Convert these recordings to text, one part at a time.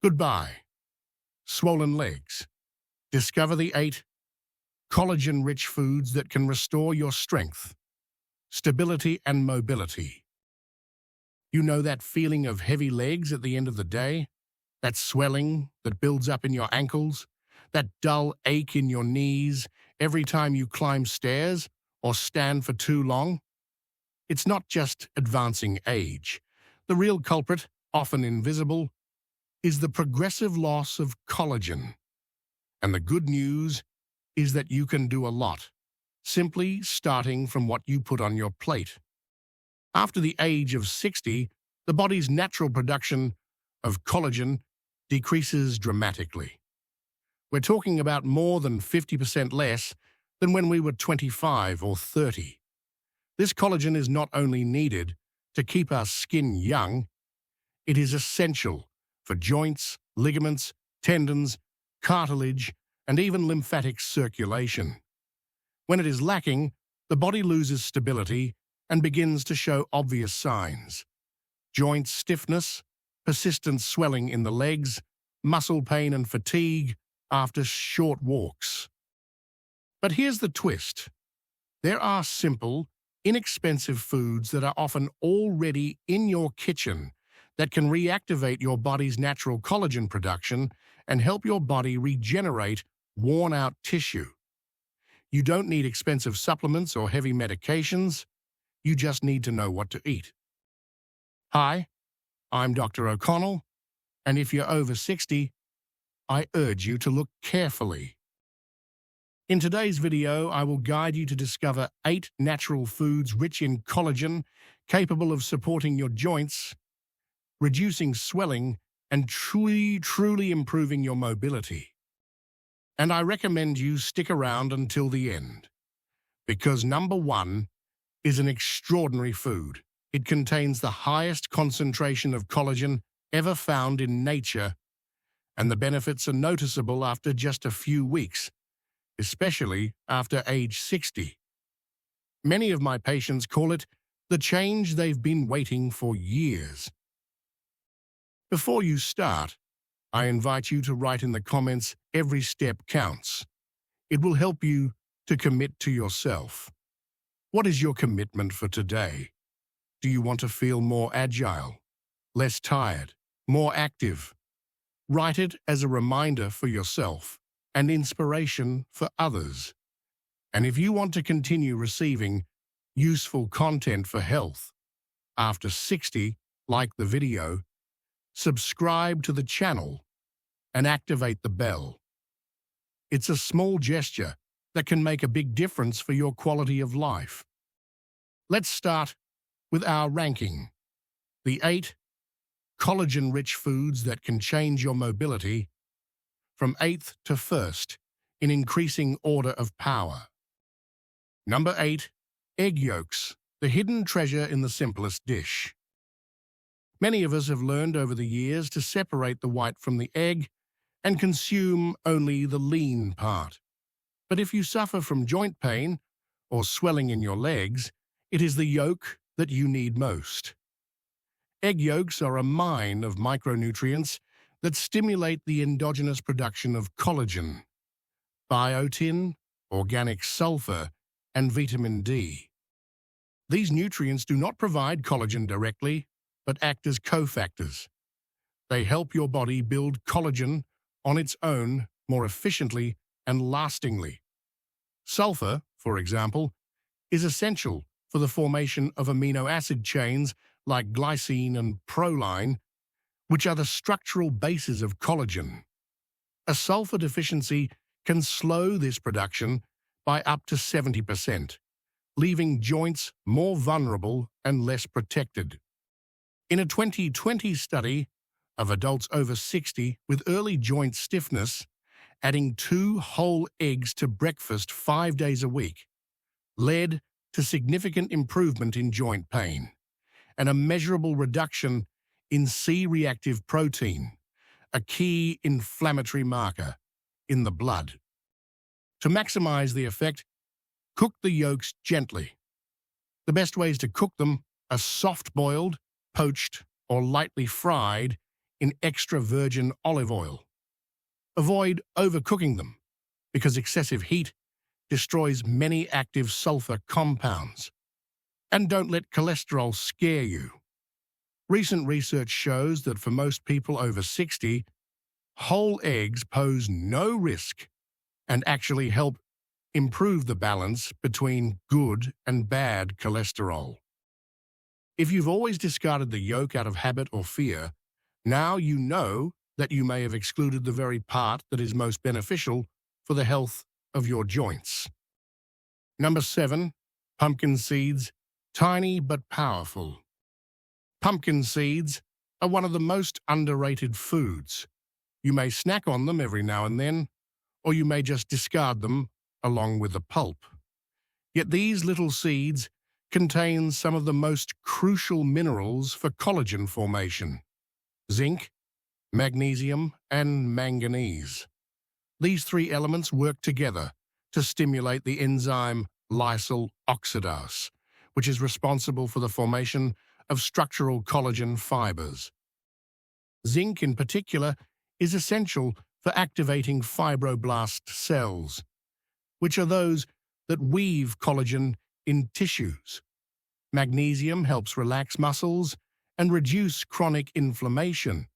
Goodbye, swollen legs. Discover the 8 collagen-rich foods that can restore your strength, stability, and mobility. You know that feeling of heavy legs at the end of the day? That swelling that builds up in your ankles? That dull ache in your knees every time you climb stairs or stand for too long? It's not just advancing age. The real culprit, often invisible, is the progressive loss of collagen. And the good news is that you can do a lot, simply starting from what you put on your plate. After the age of 60, the body's natural production of collagen decreases dramatically. We're talking about more than 50% less than when we were 25 or 30. This collagen is not only needed to keep our skin young, it is essential for joints, ligaments, tendons, cartilage, and even lymphatic circulation. When it is lacking, the body loses stability and begins to show obvious signs: joint stiffness, persistent swelling in the legs, muscle pain and fatigue after short walks. But here's the twist. There are simple, inexpensive foods that are often already in your kitchen that can reactivate your body's natural collagen production and help your body regenerate worn-out tissue. You don't need expensive supplements or heavy medications. You just need to know what to eat. Hi, I'm Dr. O'Connell, and if you're over 60, I urge you to look carefully. In today's video, I will guide you to discover 8 natural foods rich in collagen, capable of supporting your joints, reducing swelling, and truly improving your mobility. And I recommend you stick around until the end, because number 1 is an extraordinary food. It contains the highest concentration of collagen ever found in nature, and the benefits are noticeable after just a few weeks, especially after age 60. Many of my patients call it the change they've been waiting for years. Before you start, I invite you to write in the comments, "Every step counts." It will help you to commit to yourself. What is your commitment for today? Do you want to feel more agile, less tired, more active? Write it as a reminder for yourself and inspiration for others. And if you want to continue receiving useful content for health after 60, like the video, subscribe to the channel and activate the bell. It's a small gesture that can make a big difference for your quality of life. Let's start with our ranking. The 8 collagen-rich foods that can change your mobility, from 8th to 1st, in increasing order of power. Number 8, egg yolks, the hidden treasure in the simplest dish. Many of us have learned over the years to separate the white from the egg and consume only the lean part. But if you suffer from joint pain or swelling in your legs, it is the yolk that you need most. Egg yolks are a mine of micronutrients that stimulate the endogenous production of collagen, biotin, organic sulfur, and vitamin D. These nutrients do not provide collagen directly, but act as cofactors. They help your body build collagen on its own more efficiently and lastingly. Sulfur, for example, is essential for the formation of amino acid chains like glycine and proline, which are the structural bases of collagen. A sulfur deficiency can slow this production by up to 70%, leaving joints more vulnerable and less protected. In a 2020 study of adults over 60 with early joint stiffness, adding 2 whole eggs to breakfast 5 days a week led to significant improvement in joint pain and a measurable reduction in C-reactive protein, a key inflammatory marker in the blood. To maximize the effect, cook the yolks gently. The best ways to cook them are soft-boiled, poached, or lightly fried in extra virgin olive oil. Avoid overcooking them, because excessive heat destroys many active sulfur compounds. And don't let cholesterol scare you. Recent research shows that for most people over 60, whole eggs pose no risk and actually help improve the balance between good and bad cholesterol. If you've always discarded the yolk out of habit or fear, now you know that you may have excluded the very part that is most beneficial for the health of your joints. Number 7, pumpkin seeds, tiny but powerful. Pumpkin seeds are one of the most underrated foods. You may snack on them every now and then, or you may just discard them along with the pulp. Yet these little seeds contain some of the most crucial minerals for collagen formation: zinc, magnesium, and manganese. These three elements work together to stimulate the enzyme lysyl oxidase, which is responsible for the formation of structural collagen fibers. Zinc, in particular, is essential for activating fibroblast cells, which are those that weave collagen in tissues. Magnesium helps relax muscles and reduce chronic inflammation,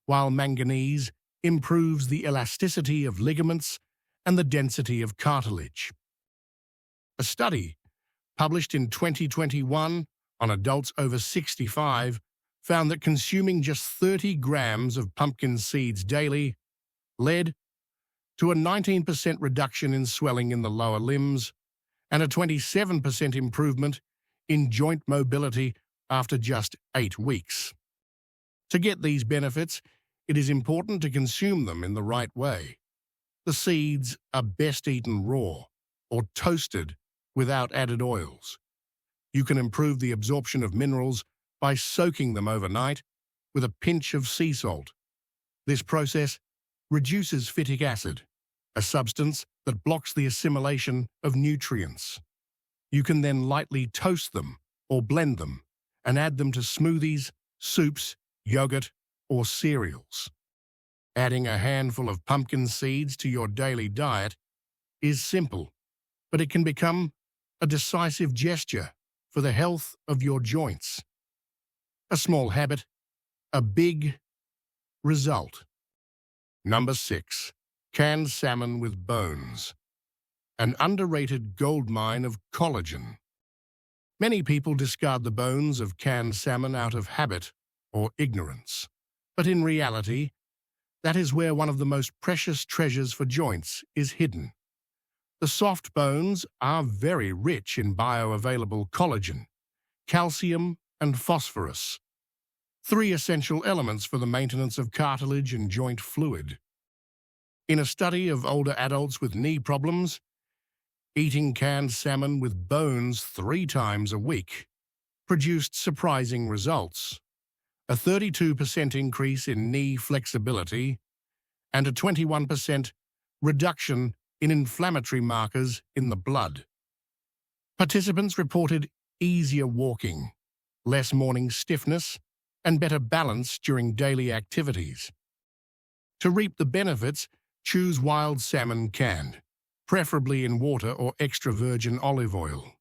while manganese improves the elasticity of ligaments and the density of cartilage. A study published in 2021 on adults over 65 found that consuming just 30 grams of pumpkin seeds daily led to a 19% reduction in swelling in the lower limbs and a 27% improvement in joint mobility after just 8 weeks. To get these benefits, it is important to consume them in the right way. The seeds are best eaten raw or toasted without added oils. You can improve the absorption of minerals by soaking them overnight with a pinch of sea salt. This process reduces phytic acid, a substance that blocks the assimilation of nutrients. You can then lightly toast them or blend them and add them to smoothies, soups, yogurt, or cereals. Adding a handful of pumpkin seeds to your daily diet is simple, but it can become a decisive gesture for the health of your joints. A small habit, a big result. Number 6, canned salmon with bones. An underrated goldmine of collagen. Many people discard the bones of canned salmon out of habit or ignorance. But in reality, that is where one of the most precious treasures for joints is hidden. The soft bones are very rich in bioavailable collagen, calcium, and phosphorus, 3 essential elements for the maintenance of cartilage and joint fluid. In a study of older adults with knee problems, eating canned salmon with bones 3 times a week produced surprising results: a 32% increase in knee flexibility and a 21% reduction in inflammatory markers in the blood. Participants reported easier walking, less morning stiffness, and better balance during daily activities. To reap the benefits, choose wild salmon canned, preferably in water or extra virgin olive oil.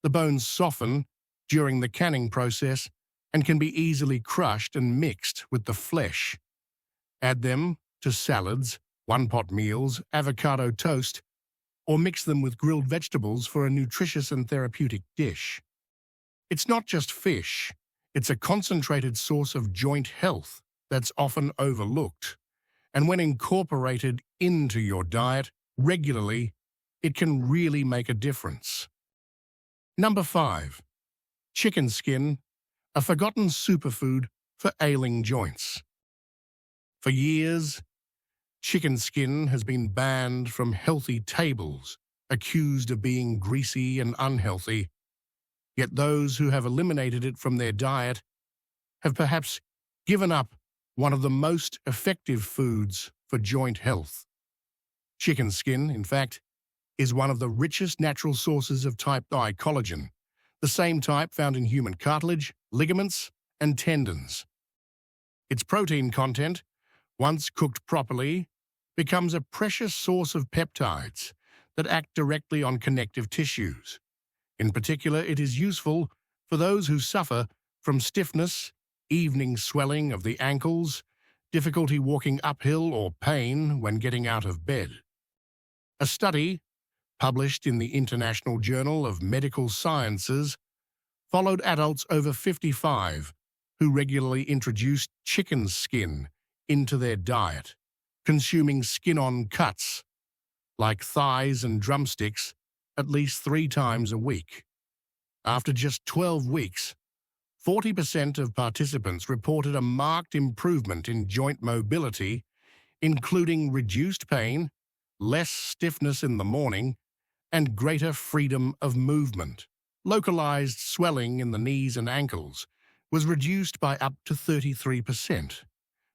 The bones soften during the canning process and can be easily crushed and mixed with the flesh. Add them to salads, one-pot meals, avocado toast, or mix them with grilled vegetables for a nutritious and therapeutic dish. It's not just fish, it's a concentrated source of joint health that's often overlooked. And when incorporated into your diet regularly, it can really make a difference. Number 5, chicken skin, a forgotten superfood for ailing joints. For years, chicken skin has been banned from healthy tables, accused of being greasy and unhealthy. Yet those who have eliminated it from their diet have perhaps given up one of the most effective foods for joint health. Chicken skin, in fact, is one of the richest natural sources of type I collagen, the same type found in human cartilage, ligaments, and tendons. Its protein content, once cooked properly, becomes a precious source of peptides that act directly on connective tissues. In particular, it is useful for those who suffer from stiffness, evening swelling of the ankles, difficulty walking uphill, or pain when getting out of bed. A study, published in the International Journal of Medical Sciences, followed adults over 55 who regularly introduced chicken skin into their diet, consuming skin-on cuts, like thighs and drumsticks, at least 3 times a week. After just 12 weeks, 40% of participants reported a marked improvement in joint mobility, including reduced pain, less stiffness in the morning, and greater freedom of movement. Localized swelling in the knees and ankles was reduced by up to 33%,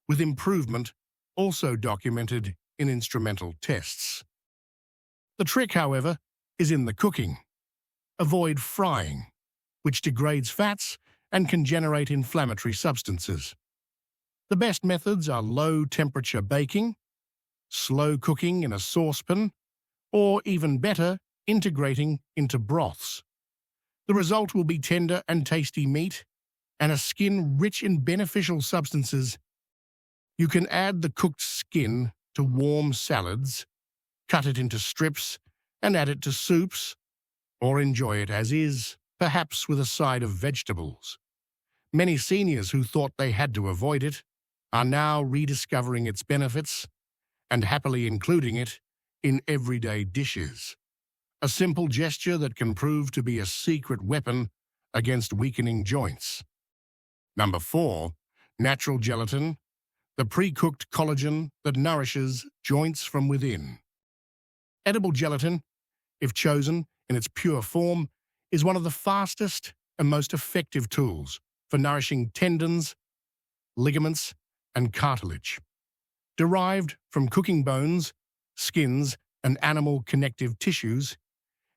with improvement also documented in instrumental tests. The trick, however, is in the cooking. Avoid frying, which degrades fats and can generate inflammatory substances. The best methods are low-temperature baking, slow cooking in a saucepan, or even better, integrating into broths. The result will be tender and tasty meat and a skin rich in beneficial substances. You can add the cooked skin to warm salads, cut it into strips, and add it to soups, or enjoy it as is, perhaps with a side of vegetables. Many seniors who thought they had to avoid it are now rediscovering its benefits and happily including it in everyday dishes. A simple gesture that can prove to be a secret weapon against weakening joints. Number 4, natural gelatin, the pre-cooked collagen that nourishes joints from within. Edible gelatin, if chosen in its pure form, is one of the fastest and most effective tools for nourishing tendons, ligaments, and cartilage. Derived from cooking bones, skins, and animal connective tissues,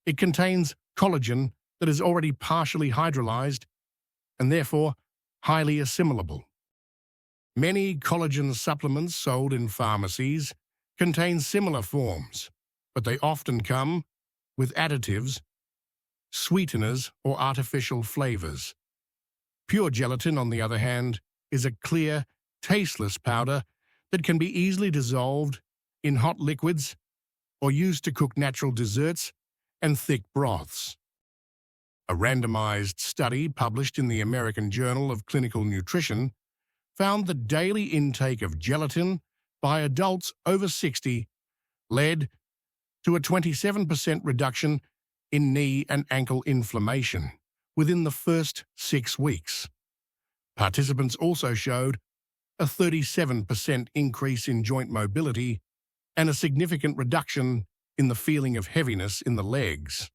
it contains collagen that is already partially hydrolyzed and therefore highly assimilable. Many collagen supplements sold in pharmacies contain similar forms, but they often come with additives, sweeteners, or artificial flavors. Pure gelatin, on the other hand, is a clear, tasteless powder that can be easily dissolved in hot liquids or used to cook natural desserts and thick broths. A randomized study published in the American Journal of Clinical Nutrition found that daily intake of gelatin by adults over 60 led to a 27% reduction in knee and ankle inflammation within the first 6 weeks. Participants also showed a 37% increase in joint mobility and a significant reduction in the feeling of heaviness in the legs.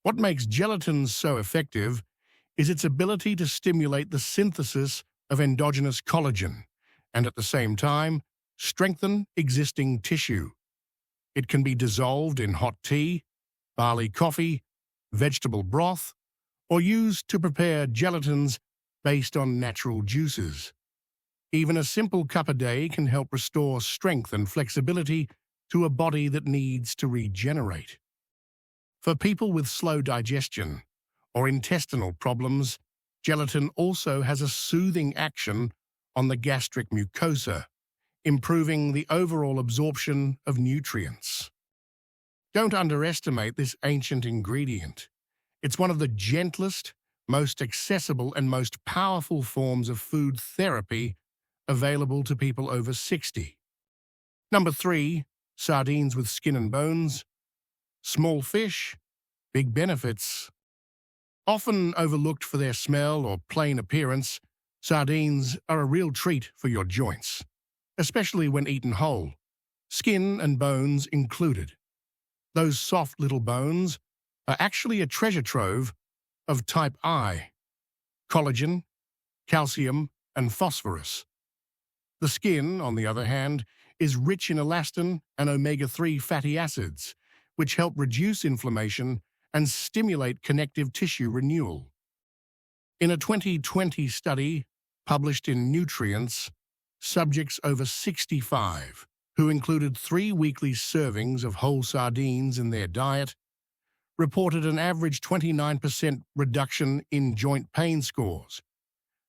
What makes gelatin so effective is its ability to stimulate the synthesis of endogenous collagen and at the same time strengthen existing tissue. It can be dissolved in hot tea, barley coffee, vegetable broth, or used to prepare gelatins based on natural juices. Even a simple cup a day can help restore strength and flexibility to a body that needs to regenerate. For people with slow digestion or intestinal problems, gelatin also has a soothing action on the gastric mucosa, improving the overall absorption of nutrients. Don't underestimate this ancient ingredient. It's one of the gentlest, most accessible, and most powerful forms of food therapy available to people over 60. Number 3, sardines with skin and bones. Small fish, big benefits. Often overlooked for their smell or plain appearance, sardines are a real treat for your joints, especially when eaten whole, skin and bones included. Those soft little bones are actually a treasure trove of type I, collagen, calcium, and phosphorus. The skin, on the other hand, is rich in elastin and omega-3 fatty acids, which help reduce inflammation and stimulate connective tissue renewal. In a 2020 study published in Nutrients, subjects over 65 who included 3 weekly servings of whole sardines in their diet reported an average 29% reduction in joint pain scores,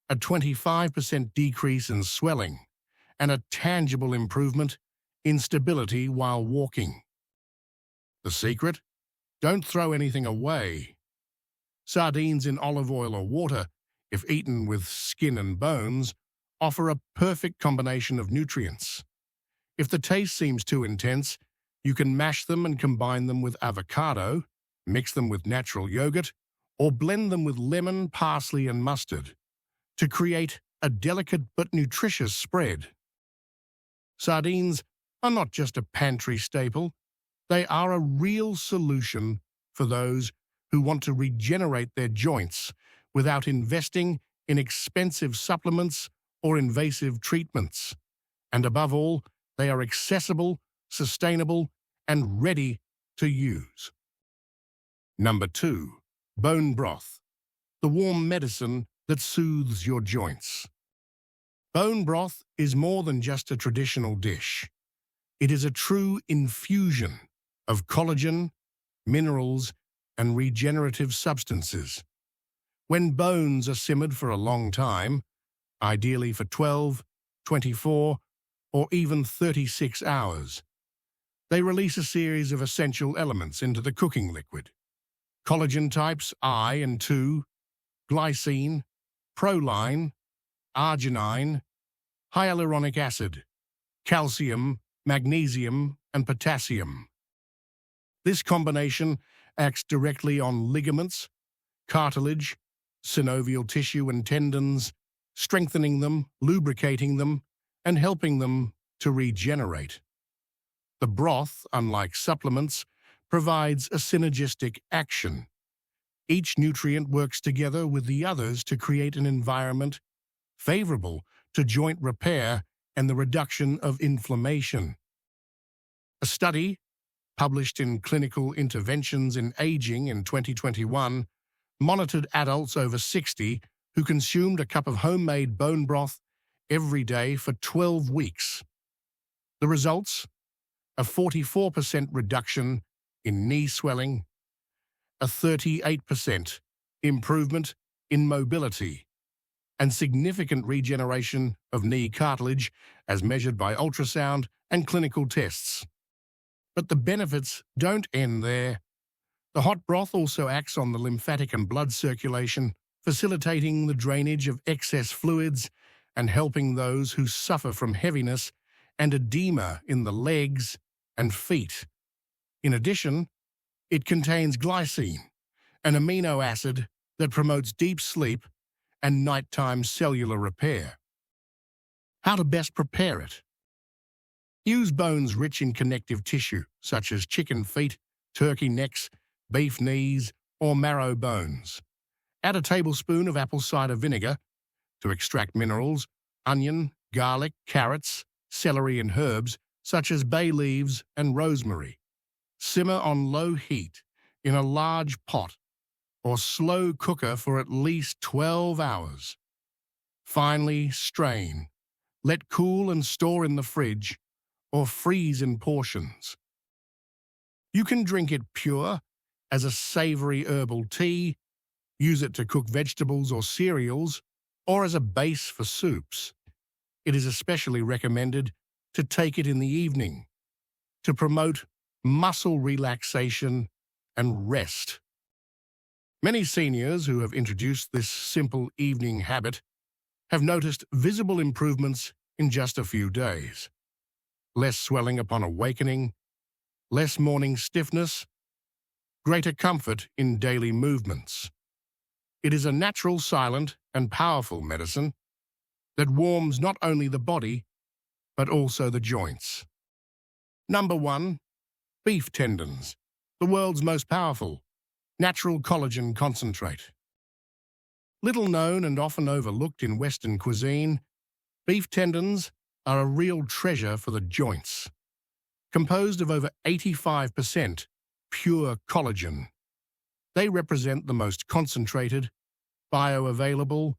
a 25% decrease in swelling, and a tangible improvement in stability while walking. The secret? Don't throw anything away. Sardines in olive oil or water, if eaten with skin and bones, offer a perfect combination of nutrients. If the taste seems too intense, you can mash them and combine them with avocado, mix them with natural yogurt, or blend them with lemon, parsley, and mustard to create a delicate but nutritious spread. Sardines are not just a pantry staple, they are a real solution for those who want to regenerate their joints without investing in expensive supplements or invasive treatments. And above all, they are accessible, sustainable, and ready to use. Number 2. Bone broth, the warm medicine that soothes your joints. Bone broth is more than just a traditional dish. It is a true infusion of collagen, minerals, and regenerative substances. When bones are simmered for a long time, ideally for 12, 24, or even 36 hours, they release a series of essential elements into the cooking liquid. Collagen types I and II, glycine, proline, arginine, hyaluronic acid, calcium, magnesium, and potassium. This combination acts directly on ligaments, cartilage, synovial tissue and tendons, strengthening them, lubricating them, and helping them to regenerate. The broth, unlike supplements, provides a synergistic action. Each nutrient works together with the others to create an environment favorable to joint repair and the reduction of inflammation. A study, published in Clinical Interventions in Aging in 2021, monitored adults over 60 who consumed a cup of homemade bone broth every day for 12 weeks. The results? A 44% reduction in knee swelling, a 38% improvement in mobility, and significant regeneration of knee cartilage as measured by ultrasound and clinical tests. But the benefits don't end there. The hot broth also acts on the lymphatic and blood circulation, facilitating the drainage of excess fluids and helping those who suffer from heaviness and edema in the legs and feet. In addition, it contains glycine, an amino acid that promotes deep sleep and nighttime cellular repair. How to best prepare it? Use bones rich in connective tissue, such as chicken feet, turkey necks, beef knees, or marrow bones. Add a tablespoon of apple cider vinegar to extract minerals, onion, garlic, carrots, celery, and herbs, such as bay leaves and rosemary. Simmer on low heat in a large pot or slow cooker for at least 12 hours. Finally, strain. Let cool and store in the fridge or freeze in portions. You can drink it pure as a savory herbal tea, use it to cook vegetables or cereals, or as a base for soups. It is especially recommended to take it in the evening to promote muscle relaxation and rest. Many seniors who have introduced this simple evening habit have noticed visible improvements in just a few days. Less swelling upon awakening, less morning stiffness, greater comfort in daily movements. It is a natural, silent, and powerful medicine that warms not only the body, but also the joints. Number 1. Beef tendons, the world's most powerful, natural collagen concentrate. Little known and often overlooked in Western cuisine, beef tendons are a real treasure for the joints. Composed of over 85% pure collagen, they represent the most concentrated, bioavailable,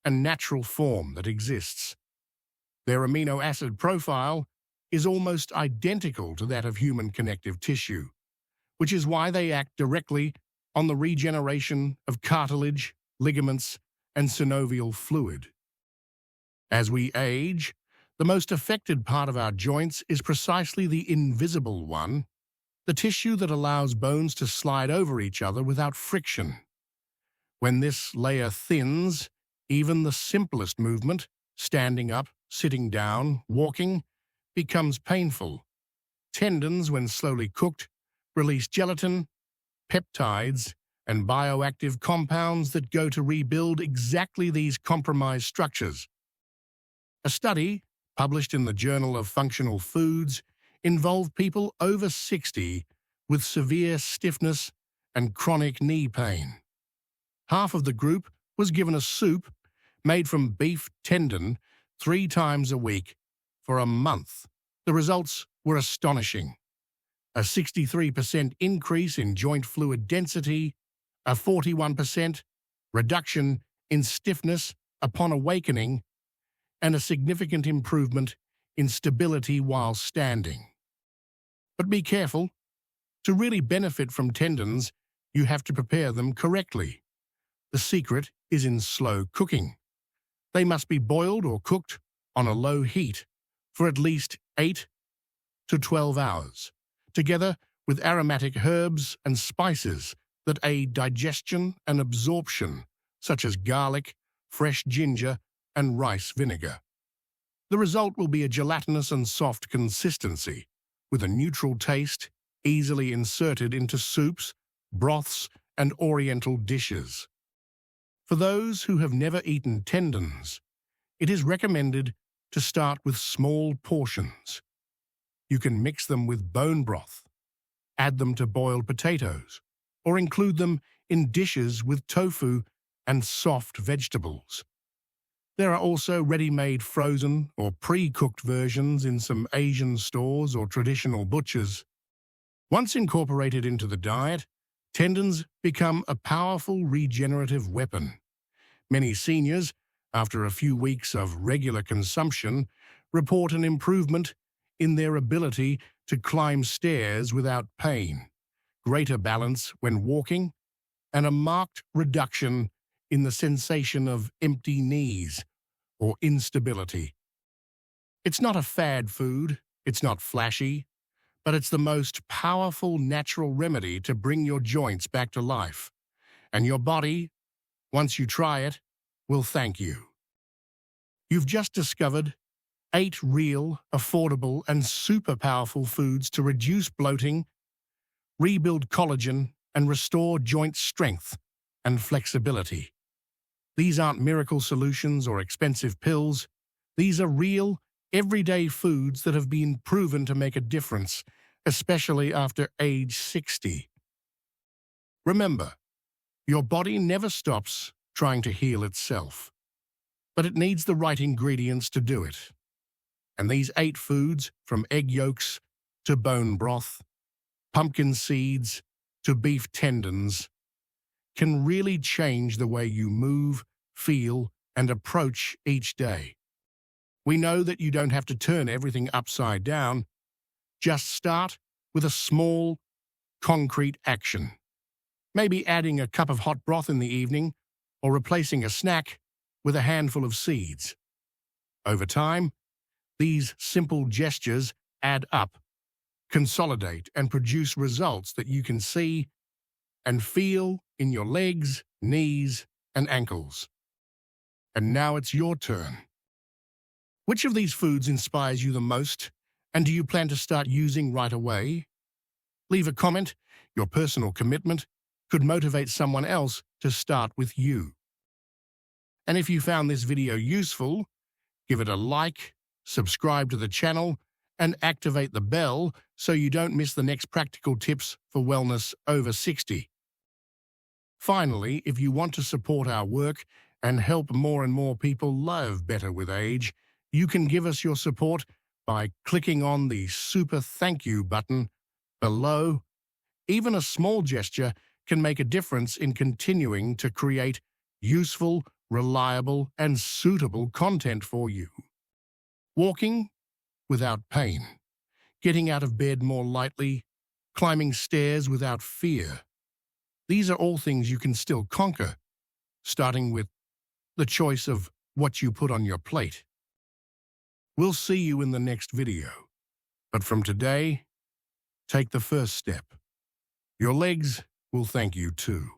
and natural form that exists. Their amino acid profile is almost identical to that of human connective tissue, which is why they act directly on the regeneration of cartilage, ligaments, and synovial fluid. As we age, the most affected part of our joints is precisely the invisible one, the tissue that allows bones to slide over each other without friction. When this layer thins, even the simplest movement, standing up, sitting down, walking, becomes painful. Tendons, when slowly cooked, release gelatin, peptides, and bioactive compounds that go to rebuild exactly these compromised structures. A study, published in the Journal of Functional Foods, involved people over 60 with severe stiffness and chronic knee pain. Half of the group was given a soup made from beef tendon 3 times a week for a month. The results were astonishing. A 63% increase in joint fluid density, a 41% reduction in stiffness upon awakening, and a significant improvement in stability while standing. But be careful. To really benefit from tendons, you have to prepare them correctly. The secret is in slow cooking. They must be boiled or cooked on a low heat for at least 8 to 12 hours, together with aromatic herbs and spices that aid digestion and absorption, such as garlic, fresh ginger, and rice vinegar. The result will be a gelatinous and soft consistency, with a neutral taste, easily inserted into soups, broths, and oriental dishes. For those who have never eaten tendons, it is recommended to start with small portions. You can mix them with bone broth, add them to boiled potatoes, or include them in dishes with tofu and soft vegetables. There are also ready-made frozen or pre-cooked versions in some Asian stores or traditional butchers. Once incorporated into the diet, tendons become a powerful regenerative weapon. Many seniors, after a few weeks of regular consumption, report an improvement in their ability to climb stairs without pain, greater balance when walking, and a marked reduction in the sensation of empty knees or instability. It's not a fad food, it's not flashy, but it's the most powerful natural remedy to bring your joints back to life. And your body, once you try it, will thank you. You've just discovered 8 real, affordable, and super powerful foods to reduce bloating, rebuild collagen, and restore joint strength and flexibility. These aren't miracle solutions or expensive pills. These are real, everyday foods that have been proven to make a difference, especially after age 60. Remember, your body never stops trying to heal itself, but it needs the right ingredients to do it. And these 8 foods, from egg yolks to bone broth, pumpkin seeds to beef tendons, can really change the way you move, feel, and approach each day. We know that you don't have to turn everything upside down. Just start with a small, concrete action. Maybe adding a cup of hot broth in the evening or replacing a snack with a handful of seeds. Over time, these simple gestures add up, consolidate, and produce results that you can see and feel in your legs, knees, and ankles. And now it's your turn. Which of these foods inspires you the most, and do you plan to start using right away? Leave a comment. Your personal commitment could motivate someone else to start with you. And if you found this video useful, give it a like, subscribe to the channel, and activate the bell so you don't miss the next practical tips for wellness over 60. Finally, if you want to support our work and help more and more people live better with age, you can give us your support by clicking on the super thank you button below. Even a small gesture can make a difference in continuing to create useful, reliable, and suitable content for you. Walking without pain, getting out of bed more lightly, climbing stairs without fear. These are all things you can still conquer, starting with the choice of what you put on your plate. We'll see you in the next video. But from today, take the first step. Your legs will thank you too.